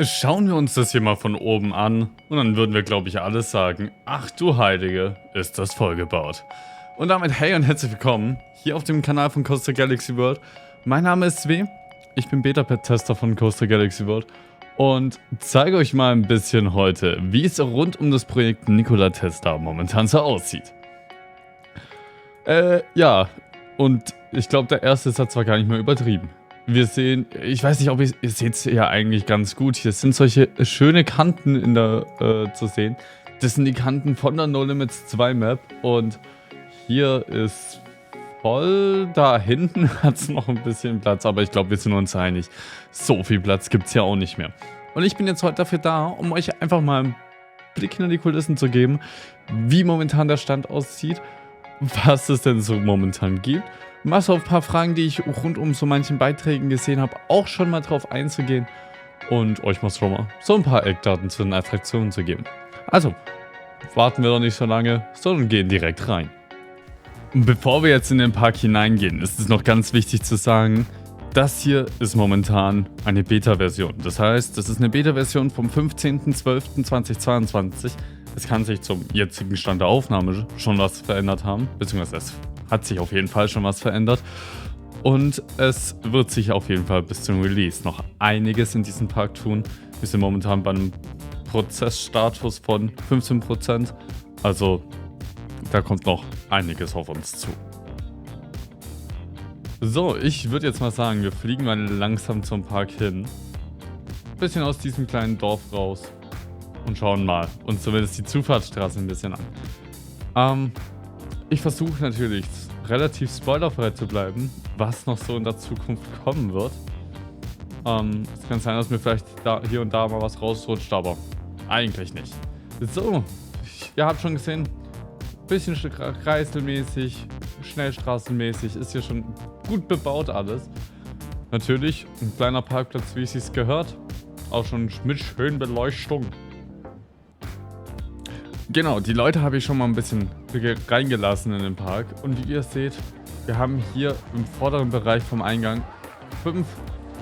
Schauen wir uns das hier mal von oben an und dann würden wir, glaube ich, alles sagen. Ach du Heilige, ist das vollgebaut. Und damit hey und herzlich willkommen hier auf dem Kanal von Coaster Galaxy World. Mein Name ist Zwe, ich bin Beta-Tester von Coaster Galaxy World und zeige euch mal ein bisschen heute, wie es rund um das Projekt Nikola Tesla momentan so aussieht. Ja, und ich glaube, der erste Satz war gar nicht mehr übertrieben. Wir sehen, ich weiß nicht, ob ihr seht es ja eigentlich ganz gut. Hier sind solche schöne Kanten in der zu sehen. Das sind die Kanten von der No Limits 2 Map und hier ist voll. Da hinten hat es noch ein bisschen Platz, aber ich glaube, wir sind uns einig. So viel Platz gibt es ja auch nicht mehr. Und ich bin jetzt heute dafür da, um euch einfach mal einen Blick hinter die Kulissen zu geben, wie momentan der Stand aussieht, was es denn so momentan gibt. Mal so auf ein paar Fragen, die ich rund um so manchen Beiträgen gesehen habe, auch schon mal drauf einzugehen und euch mal so ein paar Eckdaten zu den Attraktionen zu geben. Also, warten wir doch nicht so lange, sondern gehen direkt rein. Bevor wir jetzt in den Park hineingehen, ist es noch ganz wichtig zu sagen, das hier ist momentan eine Beta-Version. Das heißt, das ist eine Beta-Version vom 15.12.2022. Es kann sich zum jetzigen Stand der Aufnahme schon was verändert haben, beziehungsweise es hat sich auf jeden Fall schon was verändert. Und es wird sich auf jeden Fall bis zum Release noch einiges in diesem Park tun. Wir sind momentan bei einem Prozessstatus von 15%. Also da kommt noch einiges auf uns zu. So, ich würde jetzt mal sagen, wir fliegen mal langsam zum Park hin. Bisschen aus diesem kleinen Dorf raus. Und schauen mal uns zumindest die Zufahrtsstraße ein bisschen an. Ich versuche natürlich relativ spoilerfrei zu bleiben, was noch so in der Zukunft kommen wird. Es kann sein, dass mir vielleicht hier und da mal was rausrutscht, aber eigentlich nicht. So, ihr habt schon gesehen, bisschen kreiselmäßig, schnellstraßenmäßig, ist hier schon gut bebaut alles. Natürlich ein kleiner Parkplatz, wie es sich gehört, auch schon mit schönen Beleuchtung. Genau, die Leute habe ich schon mal ein bisschen reingelassen in den Park. Und wie ihr seht, wir haben hier im vorderen Bereich vom Eingang 5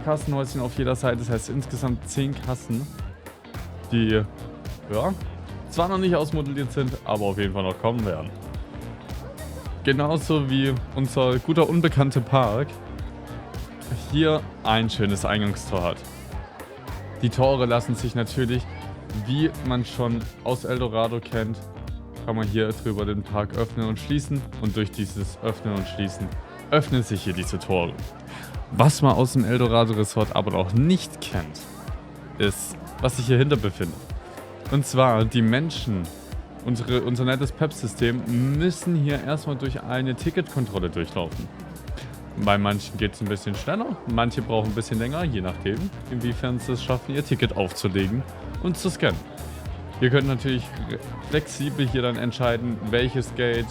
Kassenhäuschen auf jeder Seite. Das heißt insgesamt 10 Kassen, die ja, zwar noch nicht ausmodelliert sind, aber auf jeden Fall noch kommen werden. Genauso wie unser guter unbekannter Park hier ein schönes Eingangstor hat. Die Tore lassen sich natürlich, wie man schon aus Eldorado kennt, kann man hier drüber den Park öffnen und schließen. Und durch dieses Öffnen und Schließen öffnen sich hier diese Tore. Was man aus dem Eldorado Resort aber noch nicht kennt, ist, was sich hier hinter befindet. Und zwar die Menschen, unser nettes PEP-System, müssen hier erstmal durch eine Ticketkontrolle durchlaufen. Bei manchen geht es ein bisschen schneller, manche brauchen ein bisschen länger, je nachdem, inwiefern sie es schaffen, ihr Ticket aufzulegen und zu scannen. Ihr könnt natürlich flexibel hier dann entscheiden, welches Gate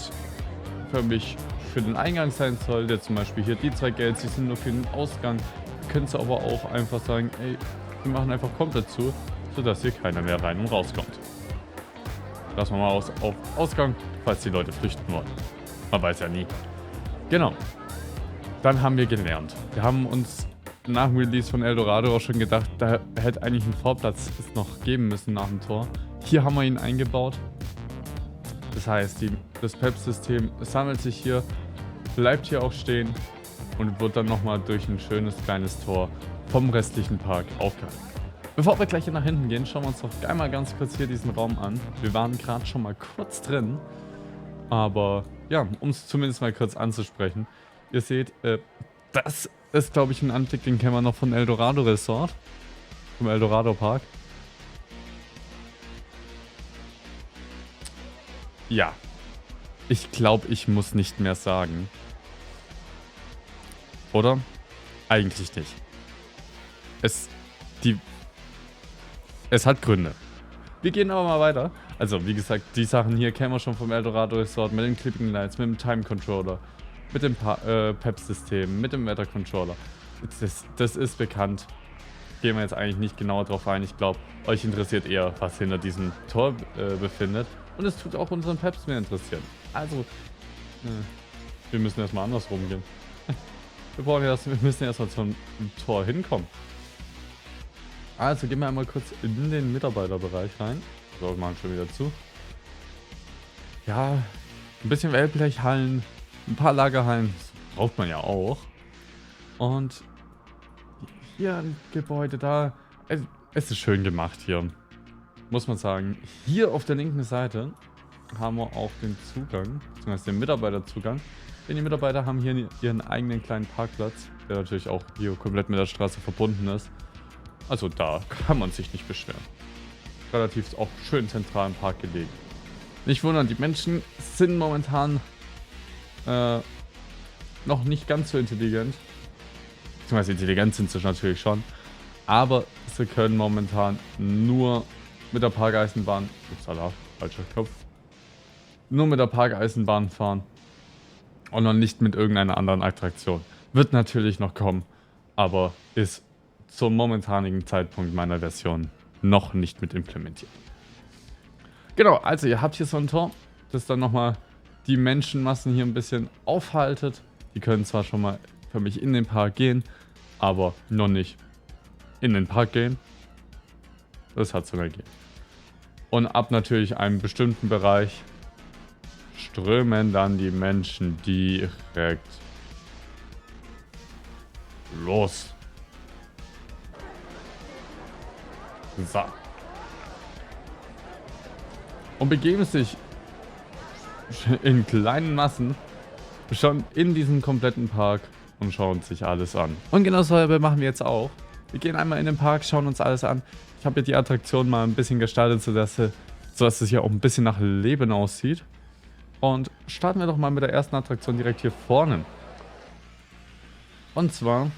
für mich für den Eingang sein soll. Jetzt zum Beispiel hier die 2 Gates, die sind nur für den Ausgang. Ihr könnt aber auch einfach sagen, ey, wir machen einfach komplett zu, sodass hier keiner mehr rein und rauskommt. Lassen wir mal auf Ausgang, falls die Leute flüchten wollen. Man weiß ja nie. Genau. Dann haben wir gelernt. Wir haben uns nach dem Release von Eldorado auch schon gedacht, da hätte eigentlich ein Vorplatz es noch geben müssen nach dem Tor. Hier haben wir ihn eingebaut. Das heißt, das PEP-System sammelt sich hier, bleibt hier auch stehen und wird dann nochmal durch ein schönes kleines Tor vom restlichen Park aufgehalten. Bevor wir gleich hier nach hinten gehen, schauen wir uns doch einmal ganz kurz hier diesen Raum an. Wir waren gerade schon mal kurz drin, aber ja, um es zumindest mal kurz anzusprechen. Ihr seht, das ist, glaube ich, ein Anblick, den kennen wir noch von Eldorado Resort. Vom Eldorado Park. Ja. Ich glaube, ich muss nicht mehr sagen. Oder? Eigentlich nicht. Es hat Gründe. Wir gehen aber mal weiter. Also, wie gesagt, die Sachen hier kennen wir schon vom Eldorado Resort mit den Clipping Lights, mit dem Time Controller. Mit dem PEP-System, mit dem Weather Controller. Das ist bekannt. Gehen wir jetzt eigentlich nicht genauer drauf ein. Ich glaube, euch interessiert eher, was hinter diesem Tor befindet. Und es tut auch unseren Peps mehr interessieren. Also, wir müssen erstmal andersrum gehen. Wir müssen erstmal zum Tor hinkommen. Also gehen wir einmal kurz in den Mitarbeiterbereich rein. So, wir machen schon wieder zu. Ja, ein bisschen Wellblechhallen, ein paar Lagerhallen, das braucht man ja auch. Und hier ein Gebäude da. Es ist schön gemacht hier, muss man sagen. Hier auf der linken Seite haben wir auch den Zugang, beziehungsweise den Mitarbeiterzugang. Denn die Mitarbeiter haben hier ihren eigenen kleinen Parkplatz, der natürlich auch hier komplett mit der Straße verbunden ist. Also da kann man sich nicht beschweren. Relativ auch schön zentral im Park gelegen. Nicht wundern, die Menschen sind momentan noch nicht ganz so intelligent. Beziehungsweise intelligent sind sie natürlich schon. Aber sie können momentan nur mit der Parkeisenbahn, upsala, falscher Kopf, nur mit der Parkeisenbahn fahren und noch nicht mit irgendeiner anderen Attraktion. Wird natürlich noch kommen, aber ist zum momentanigen Zeitpunkt meiner Version noch nicht mit implementiert. Genau, also ihr habt hier so ein Tor, das dann nochmal die Menschenmassen hier ein bisschen aufhaltet. Die können zwar schon mal für mich in den Park gehen, aber noch nicht in den Park gehen. Das hat Sinn ergeben. Und ab natürlich einem bestimmten Bereich strömen dann die Menschen direkt los. So. Und begeben sich in kleinen Massen schon in diesen kompletten Park und schauen sich alles an. Und genau so machen wir jetzt auch. Wir gehen einmal in den Park, schauen uns alles an. Ich habe hier die Attraktion mal ein bisschen gestaltet, sodass es hier auch ein bisschen nach Leben aussieht. Und starten wir doch mal mit der ersten Attraktion direkt hier vorne. Und zwar,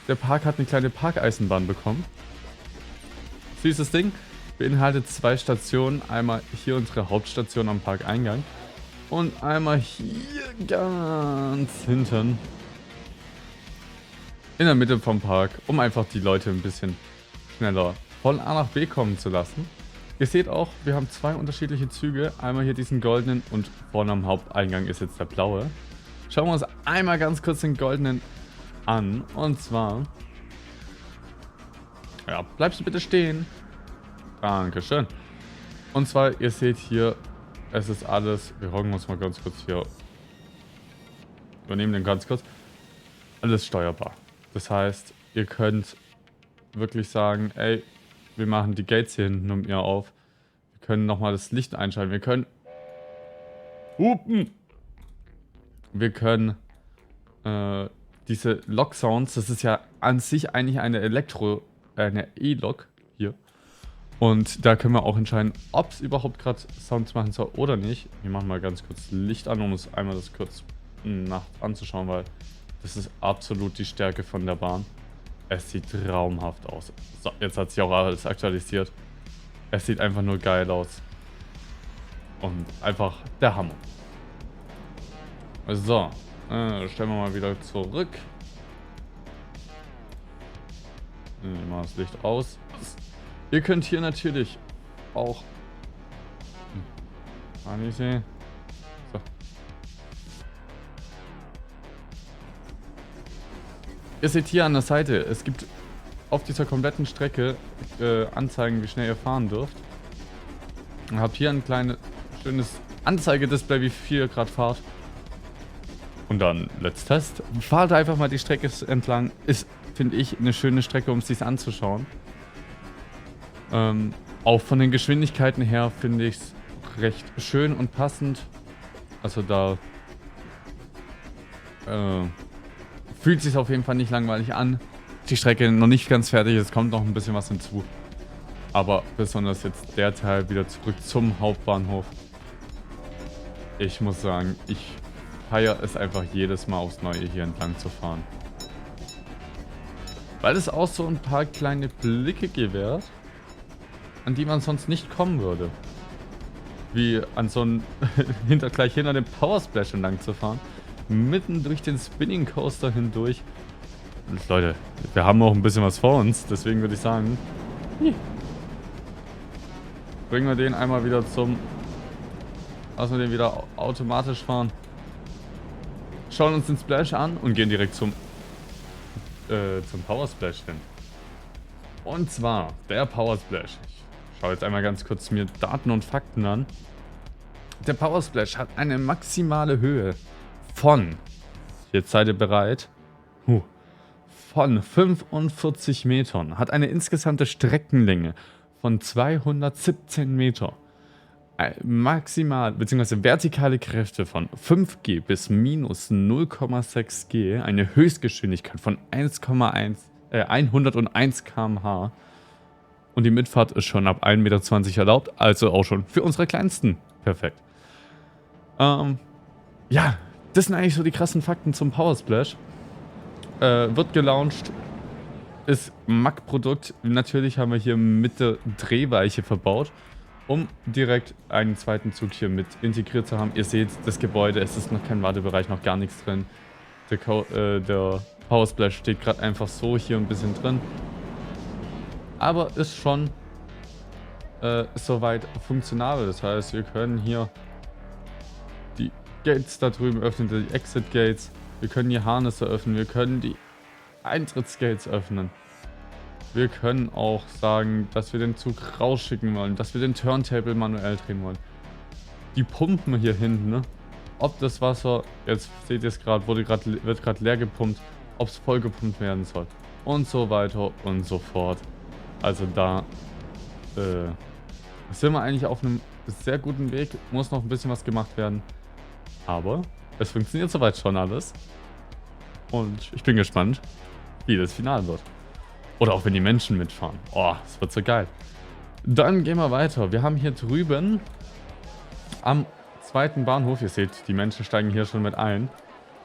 der Park hat eine kleine Parkeisenbahn bekommen. Süßes Ding. Beinhaltet 2 Stationen. Einmal hier unsere Hauptstation am Parkeingang. Und einmal hier ganz hinten. In der Mitte vom Park, um einfach die Leute ein bisschen schneller von A nach B kommen zu lassen. Ihr seht auch, wir haben 2 unterschiedliche Züge. Einmal hier diesen goldenen und vorne am Haupteingang ist jetzt der blaue. Schauen wir uns einmal ganz kurz den goldenen an. Und zwar... Ja, bleibst du bitte stehen. Dankeschön. Und zwar, ihr seht hier, es ist alles... Wir hocken uns mal ganz kurz hier. Übernehmen den ganz kurz. Alles steuerbar. Das heißt, ihr könnt wirklich sagen, ey, wir machen die Gates hier hinten um ihr auf. Wir können nochmal das Licht einschalten. Wir können hupen. Wir können diese Lok-Sounds, das ist ja an sich eigentlich eine E-Lok hier. Und da können wir auch entscheiden, ob es überhaupt gerade Sounds machen soll oder nicht. Wir machen mal ganz kurz Licht an, um uns einmal das kurz anzuschauen, weil das ist absolut die Stärke von der Bahn. Es sieht traumhaft aus. So, jetzt hat sich auch alles aktualisiert. Es sieht einfach nur geil aus. Und einfach der Hammer. So, stellen wir mal wieder zurück. Ich mache das Licht aus. Ihr könnt hier natürlich auch... Kann ich sehen? So. Ihr seht hier an der Seite, es gibt auf dieser kompletten Strecke Anzeigen, wie schnell ihr fahren dürft. Ihr habt hier ein kleines, schönes Anzeigedisplay, wie viel ihr gerade fahrt. Und dann, let's test. Fahrt einfach mal die Strecke entlang. Ist, finde ich, eine schöne Strecke, um es sich anzuschauen. Auch von den Geschwindigkeiten her finde ich es recht schön und passend. Also da fühlt sich auf jeden Fall nicht langweilig an. Die Strecke noch nicht ganz fertig, es kommt noch ein bisschen was hinzu. Aber besonders jetzt der Teil wieder zurück zum Hauptbahnhof. Ich muss sagen, ich feiere es einfach jedes Mal aufs Neue hier entlang zu fahren. Weil es auch so ein paar kleine Blicke gewährt, an die man sonst nicht kommen würde. Wie an so ein gleich hinter dem Power Splash entlang zu fahren. Mitten durch den Spinning Coaster hindurch. Und Leute, wir haben auch ein bisschen was vor uns, deswegen würde ich sagen, bringen wir den einmal wieder lassen wir den wieder automatisch fahren. Schauen uns den Splash an und gehen direkt zum Power Splash hin. Und zwar der Power Splash. Ich schaue jetzt einmal ganz kurz mir Daten und Fakten an. Der Power Splash hat eine maximale Höhe von, jetzt seid ihr bereit, von 45 Metern. Hat eine insgesamte Streckenlänge von 217 Meter. Maximal, bzw. vertikale Kräfte von 5G bis minus 0,6 G. Eine Höchstgeschwindigkeit von 101 km/h. Und die Mitfahrt ist schon ab 1,20 Meter erlaubt, also auch schon für unsere Kleinsten perfekt. Ja, das sind eigentlich so die krassen Fakten zum Power Splash. Wird gelauncht, ist Mac-Produkt. Natürlich haben wir hier mit der Drehweiche verbaut, um direkt einen zweiten Zug hier mit integriert zu haben. Ihr seht das Gebäude, es ist noch kein Wartebereich, noch gar nichts drin. Der Power Splash steht gerade einfach so hier ein bisschen drin. Aber ist schon soweit funktionabel. Das heißt, wir können hier die Gates da drüben öffnen, die Exit Gates. Wir können die Harnisse öffnen, wir können die Eintrittsgates öffnen. Wir können auch sagen, dass wir den Zug rausschicken wollen, dass wir den Turntable manuell drehen wollen. Die Pumpen hier hinten, ne? Ob das Wasser, jetzt seht ihr es gerade, wird gerade leer gepumpt, ob es voll gepumpt werden soll. Und so weiter und so fort. Also da sind wir eigentlich auf einem sehr guten Weg. Muss noch ein bisschen was gemacht werden. Aber es funktioniert soweit schon alles. Und ich bin gespannt, wie das Finale wird. Oder auch wenn die Menschen mitfahren. Oh, das wird so geil. Dann gehen wir weiter. Wir haben hier drüben am zweiten Bahnhof, ihr seht, die Menschen steigen hier schon mit ein.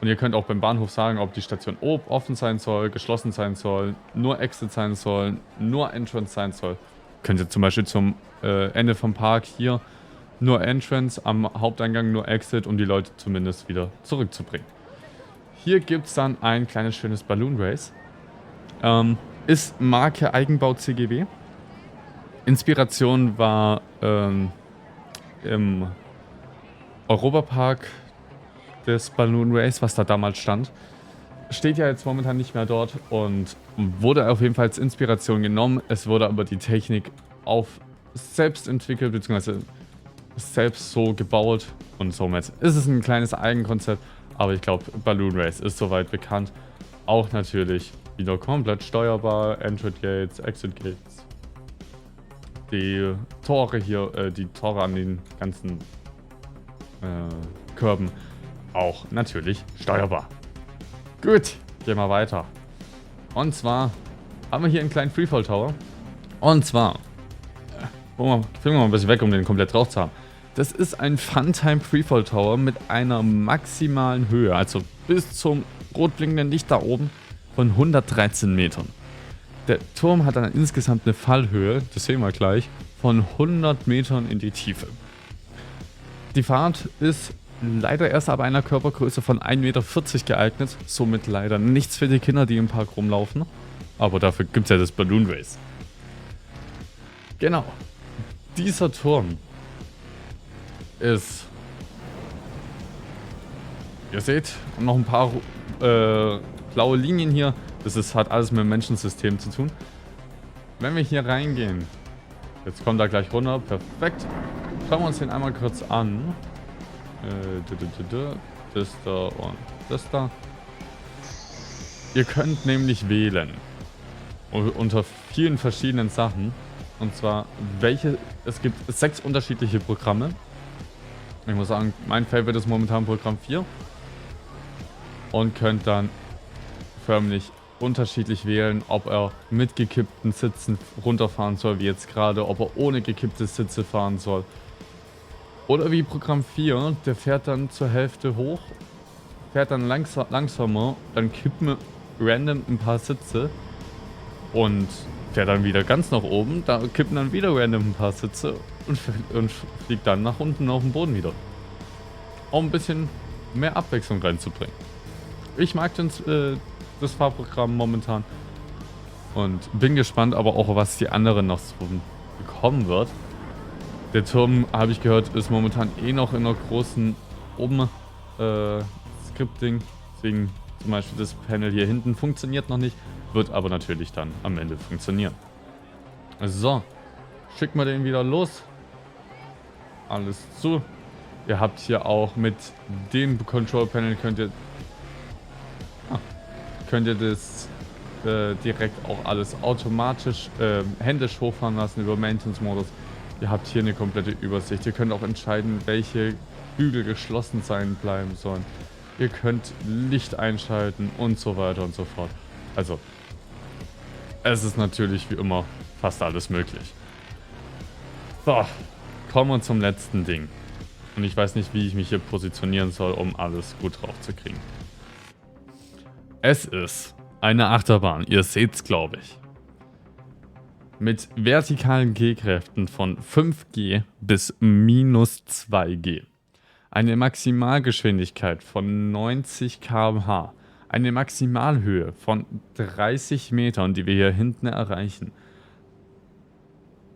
Und ihr könnt auch beim Bahnhof sagen, ob die Station offen sein soll, geschlossen sein soll, nur Exit sein soll, nur Entrance sein soll. Könnt ihr zum Beispiel zum Ende vom Park hier nur Entrance, am Haupteingang nur Exit, um die Leute zumindest wieder zurückzubringen. Hier gibt es dann ein kleines schönes Balloon Race. Ist Marke Eigenbau CGW. Inspiration war im Europapark des Balloon Race, was da damals stand. Steht ja jetzt momentan nicht mehr dort und wurde auf jeden Fall als Inspiration genommen. Es wurde aber die Technik selbst entwickelt, beziehungsweise selbst so gebaut und somit ist es ein kleines Eigenkonzept, aber ich glaube, Balloon Race ist soweit bekannt. Auch natürlich wieder komplett steuerbar, Entry Gates, Exit Gates. Die Tore hier, die Tore an den ganzen Körben auch natürlich steuerbar. Gut, gehen wir weiter. Und zwar haben wir hier einen kleinen Freefall Tower. Und zwar, filmen wir mal ein bisschen weg, um den komplett drauf zu haben. Das ist ein Funtime Freefall Tower mit einer maximalen Höhe, also bis zum rot blinkenden Licht da oben, von 113 Metern. Der Turm hat dann insgesamt eine Fallhöhe, das sehen wir gleich, von 100 Metern in die Tiefe. Die Fahrt ist leider erst ab einer Körpergröße von 1,40 Meter geeignet, somit leider nichts für die Kinder, die im Park rumlaufen. Aber dafür gibt es ja das Balloon Race. Genau. Dieser Turm ist, ihr seht, noch ein paar blaue Linien hier. Das hat alles mit dem Menschensystem zu tun. Wenn wir hier reingehen, jetzt kommt er gleich runter, perfekt. Schauen wir uns den einmal kurz an. Das da und das da. Ihr könnt nämlich wählen. Unter vielen verschiedenen Sachen. Und zwar, es gibt 6 unterschiedliche Programme. Ich muss sagen, mein Favorite ist momentan Programm 4. Und könnt dann förmlich unterschiedlich wählen, ob er mit gekippten Sitzen runterfahren soll, wie jetzt gerade, ob er ohne gekippte Sitze fahren soll. Oder wie Programm 4, der fährt dann zur Hälfte hoch, fährt dann langsamer, dann kippen random ein paar Sitze und fährt dann wieder ganz nach oben, da kippen dann wieder random ein paar Sitze und fliegt dann nach unten auf den Boden wieder. Um ein bisschen mehr Abwechslung reinzubringen. Ich mag das Fahrprogramm momentan und bin gespannt, aber auch was die anderen noch so bekommen wird. Der Turm, habe ich gehört, ist momentan noch in einer großen Scripting. Deswegen zum Beispiel das Panel hier hinten funktioniert noch nicht, wird aber natürlich dann am Ende funktionieren. So, schicken wir den wieder los. Alles zu. Ihr habt hier auch mit dem Control Panel könnt ihr das direkt auch alles automatisch händisch hochfahren lassen über Maintenance-Modus. Ihr habt hier eine komplette Übersicht. Ihr könnt auch entscheiden, welche Bügel geschlossen sein bleiben sollen. Ihr könnt Licht einschalten und so weiter und so fort. Also, es ist natürlich wie immer fast alles möglich. So, kommen wir zum letzten Ding. Und ich weiß nicht, wie ich mich hier positionieren soll, um alles gut drauf zu kriegen. Es ist eine Achterbahn, ihr seht's, glaube ich. Mit vertikalen G-Kräften von 5G bis minus 2G. Eine Maximalgeschwindigkeit von 90 km/h. Eine Maximalhöhe von 30 Metern, die wir hier hinten erreichen.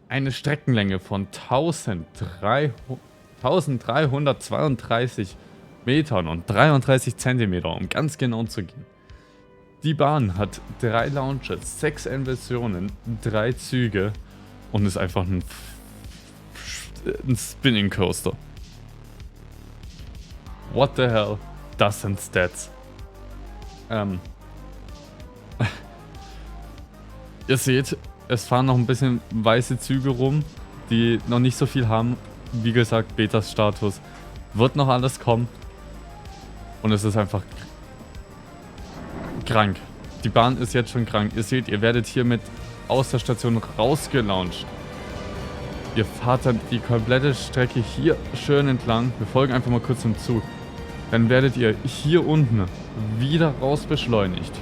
Eine Streckenlänge von 1332 Metern und 33 Zentimeter, um ganz genau zu gehen. Die Bahn hat 3 Launches, 6 Inversionen, 3 Züge und ist einfach ein Spinning Coaster. What the hell? Das sind Stats. Ihr seht, es fahren noch ein bisschen weiße Züge rum, die noch nicht so viel haben. Wie gesagt, Beta-Status. Wird noch alles kommen. Und es ist einfach krank. Die Bahn ist jetzt schon krank. Ihr seht, ihr werdet hiermit aus der Station rausgelauncht. Ihr fahrt dann die komplette Strecke hier schön entlang. Wir folgen einfach mal kurz dem Zug. Dann werdet ihr hier unten wieder raus beschleunigt.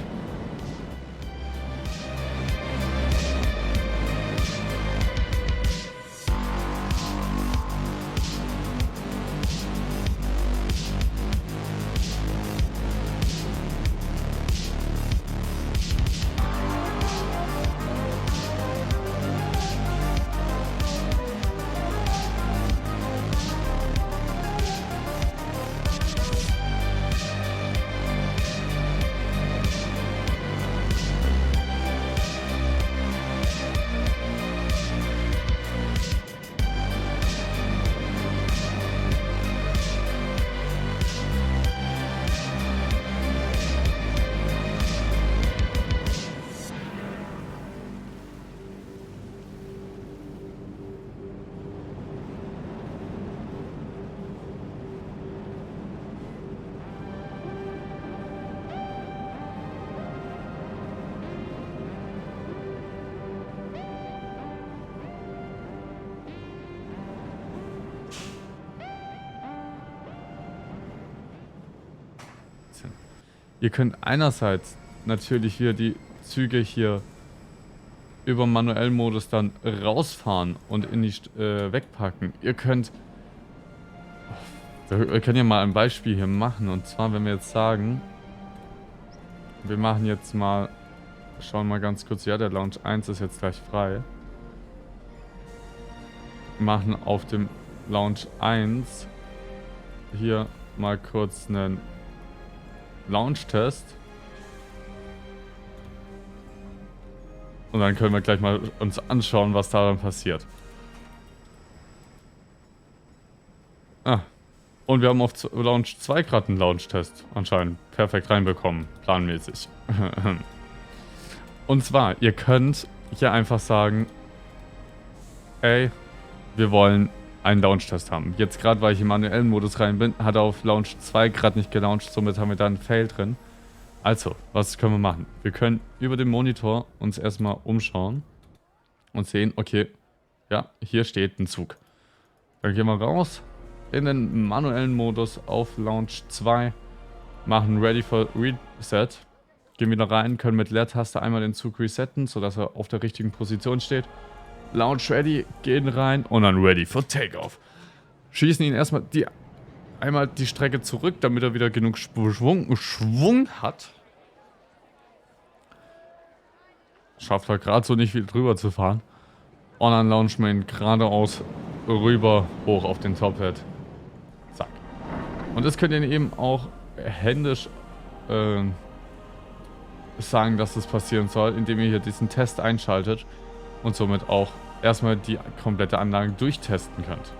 Ihr könnt einerseits natürlich wieder die Züge hier über manuellen Modus dann rausfahren und in die wegpacken. Wir können ja mal ein Beispiel hier machen. Und zwar, wenn wir jetzt sagen, wir machen jetzt mal, schauen mal ganz kurz, ja, der Launch 1 ist jetzt gleich frei. Wir machen auf dem Launch 1 hier mal kurz einen Launch-Test. Und dann können wir gleich mal uns anschauen, was da dann passiert. Ah. Und wir haben auf Launch 2 gerade einen Launch-Test anscheinend perfekt reinbekommen. Planmäßig. Und zwar, ihr könnt hier einfach sagen, ey, wir wollen einen Launch-Test haben. Jetzt gerade, weil ich im manuellen Modus rein bin, hat er auf Launch 2 gerade nicht gelauncht, somit haben wir da einen Fail drin. Also, was können wir machen? Wir können über den Monitor uns erstmal umschauen und sehen, okay, ja, hier steht ein Zug. Dann gehen wir raus in den manuellen Modus auf Launch 2, machen Ready for Reset, gehen wieder rein, können mit Leertaste einmal den Zug resetten, sodass er auf der richtigen Position steht. Launch Ready, gehen rein und dann Ready for Takeoff. Schießen ihn erstmal einmal die Strecke zurück, damit er wieder genug Schwung hat. Schafft er gerade so nicht viel drüber zu fahren. Und dann launchen wir ihn geradeaus rüber hoch auf den Top-Head. Zack. Und das könnt ihr eben auch händisch sagen, dass das passieren soll, indem ihr hier diesen Test einschaltet. und somit auch erstmal die komplette Anlage durchtesten könnt.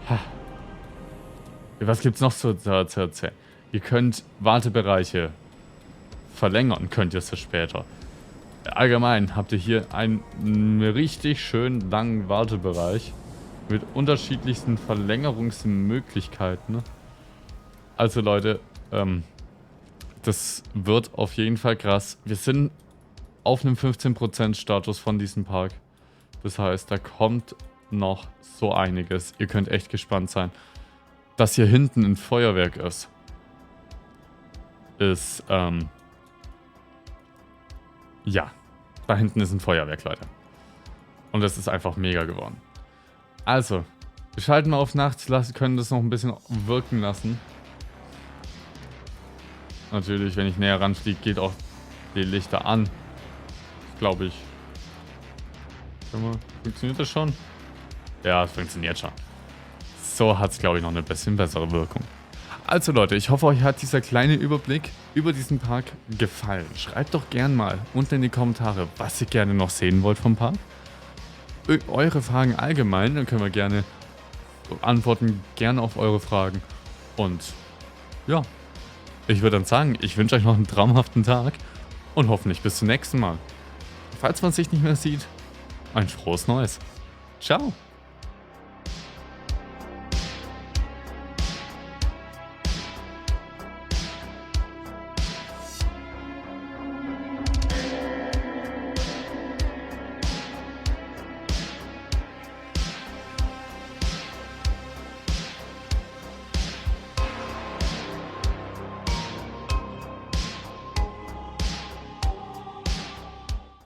Ha. Was gibt's noch zu erzählen? Ihr könnt Wartebereiche verlängern, könnt ihr es später. Allgemein habt ihr hier einen richtig schön langen Wartebereich mit unterschiedlichsten Verlängerungsmöglichkeiten. Also Leute, das wird auf jeden Fall krass. Wir sind auf einem 15% Status von diesem Park. Das heißt, da kommt noch so einiges. Ihr könnt echt gespannt sein. Dass hier hinten ein Feuerwerk ist, ja, da hinten ist ein Feuerwerk, Leute. Und das ist einfach mega geworden. Also, wir schalten mal auf nachts, können das noch ein bisschen wirken lassen. Natürlich, wenn ich näher ranfliege, geht auch die Lichter an. Glaube ich. Funktioniert das schon? Ja, es funktioniert schon. So hat es, glaube ich, noch eine bisschen bessere Wirkung. Also Leute, ich hoffe, euch hat dieser kleine Überblick über diesen Park gefallen. Schreibt doch gern mal unten in die Kommentare, was ihr gerne noch sehen wollt vom Park. Eure Fragen allgemein, dann können wir gerne antworten, gerne auf eure Fragen. Und ja, ich würde dann sagen, ich wünsche euch noch einen traumhaften Tag und hoffentlich bis zum nächsten Mal. Falls man sich nicht mehr sieht, ein frohes Neues. Ciao.